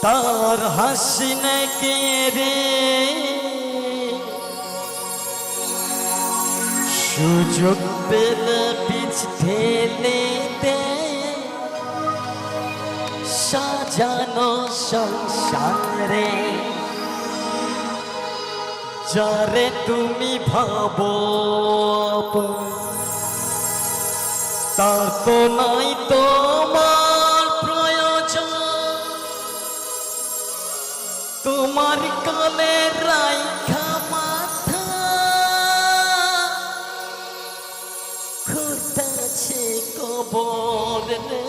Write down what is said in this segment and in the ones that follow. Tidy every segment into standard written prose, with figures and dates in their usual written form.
তার হাসি নাকি রে সুযোগ পেলে পিছ ঠেলে দে সাজানো সংসারে যারে তুমি ভাবো তার তো নাই তোমার প্রয়োজন তোমার কালে রাইখা মাথা ঘুরতেছে কবর রে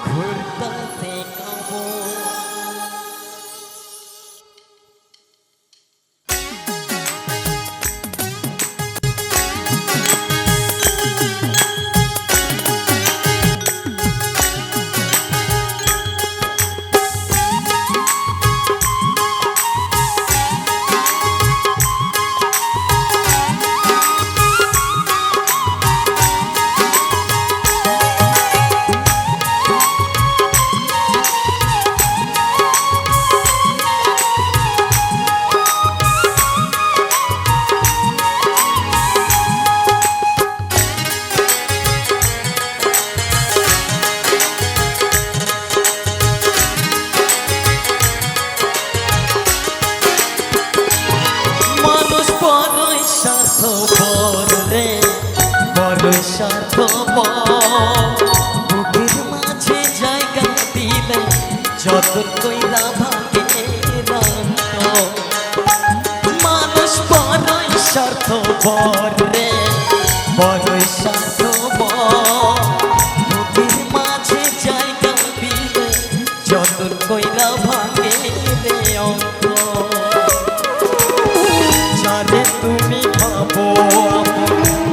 ঘুরতেছে কবর বুকের মাঝে জায়গা দিলে যতন কইরা ভাগে মানুষ বড়ই স্বার্থপর রে বড়ই স্বার্থপর বুকের মাঝে জায়গা দিলে যতন কইরা ভাগে অঙ্ক যারে তুমি ভাবো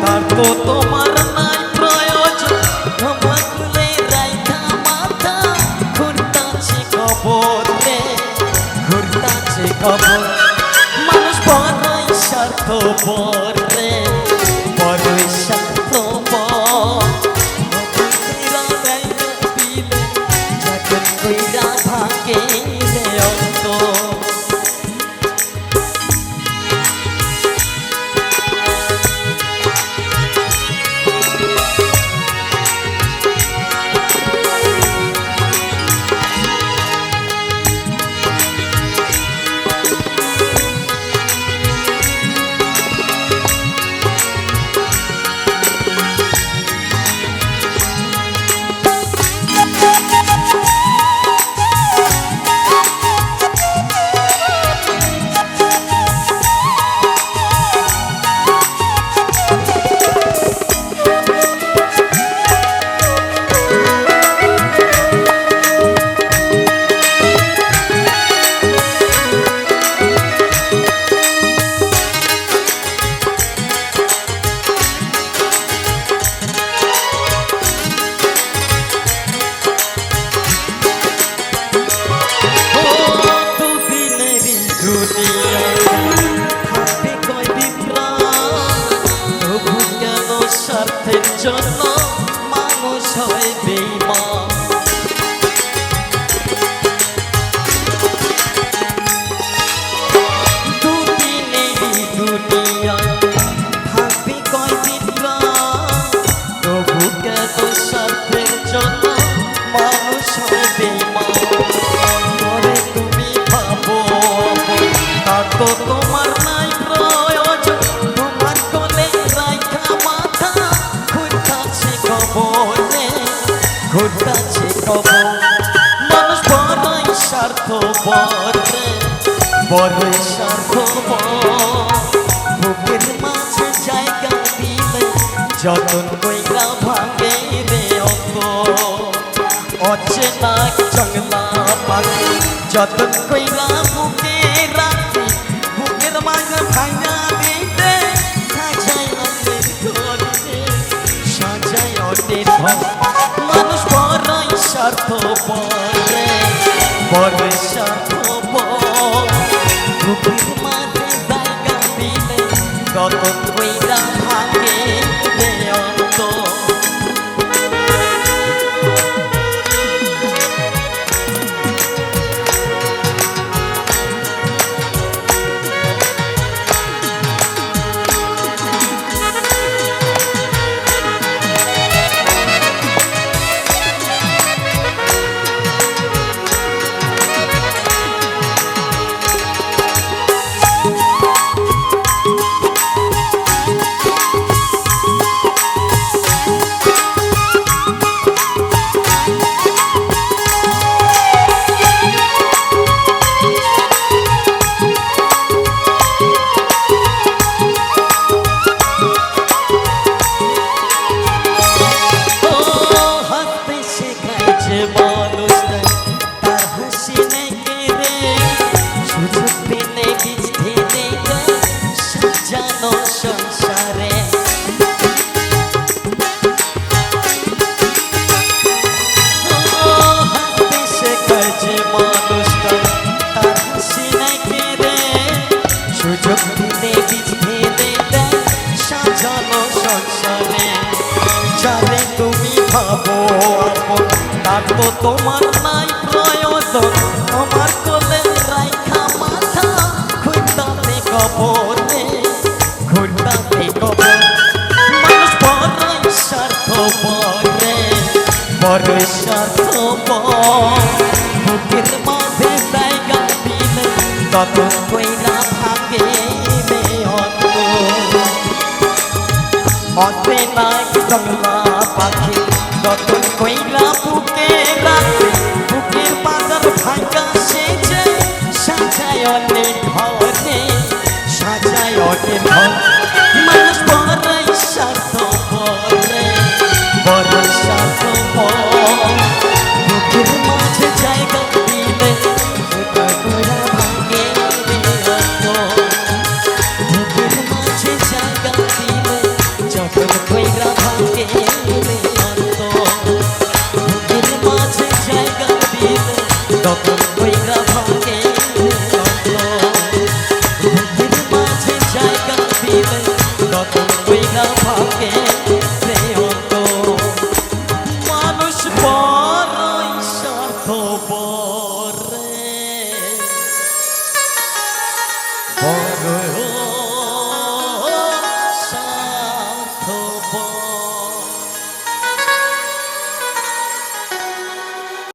তার তো তোমার নাই প্রয়োজন তোমার খুলে রাইখা মাথা ঘুরতাছে খবর রে ঘুরতাছে খবর মানুষ বড়ই স্বার্থপর রে বড়ই স্বার্থপর যখন কইরা ভাগে রে অন্ত স্বার্থের জন্য মানুষ হয় বেঈমান দুদিনেরই দুনিয়ায় থাকবে কয়দিন প্রভু কেন স্বার্থের জন্য মানুষ হয় বেঈমান করে তুমি ভাবো তার তো তোমার নাই প্রয়োজন তোমার কোলে রাইখা মাথা ঘুরতাছে খবর মানুষ বড়ই স্বার্থপর রে বড়ই স্বার্থপর বুকের মাঝে জায়গা দিলে যতন কইরা ভাগে রে অন্ত অচেনা জংলা পাখি যতন কইরা বুকে রাখি বুকের মাঝে ভাঙা দিতে সাজাই অন্যের ঘরে সাজাই অন্যের ঘর মানুষ বড়ই স্বার্থপর রে বড়ই স্বার্থপর বুকের মাঝে জায়গা দিলে যতন কইরা ভাগে রে অন্ত সংসারে হাসতে শেখার যে মানুষটা তার হাসি নাই কেড়ে সুযোগ দিতে বীজ ফেলে দেয় সাজানো সংসারে যারে তুমি ভাবো আপন তার তো তোমার নাই প্রয়োজন তোমার কোলে রাইখা মাথা খুঁড়তাতে কবরে খুঁড়তাতে কবর মানুষ বড়ই স্বার্থপর রে বড়ই স্বার্থপর বুকের মাঝে জায়গা দিলে তত কইরা ভাগে অতে নাই জংলা পাখি তত কইরা বুকে রাখে বুকের বাজার ভাঙা সেজে সাজায়নে ধরে সাজায়নে ধরে মানুষ বড়ই স্বার্থপর রে বড়ই স্বার্থপর বুকের মাঝে জায়গা দিলে ওটা কইরা ভাঙে বুকের মাঝে জায়গা দিলে যখন কইরা ভাঙে বুকের মাঝে জায়গা দিলে তখন কইরা ভাঙে বুকের মাঝে জায়গা দিলে তখন কইরা ভাঙে মানুষ বড়ই স্বার্থপর রে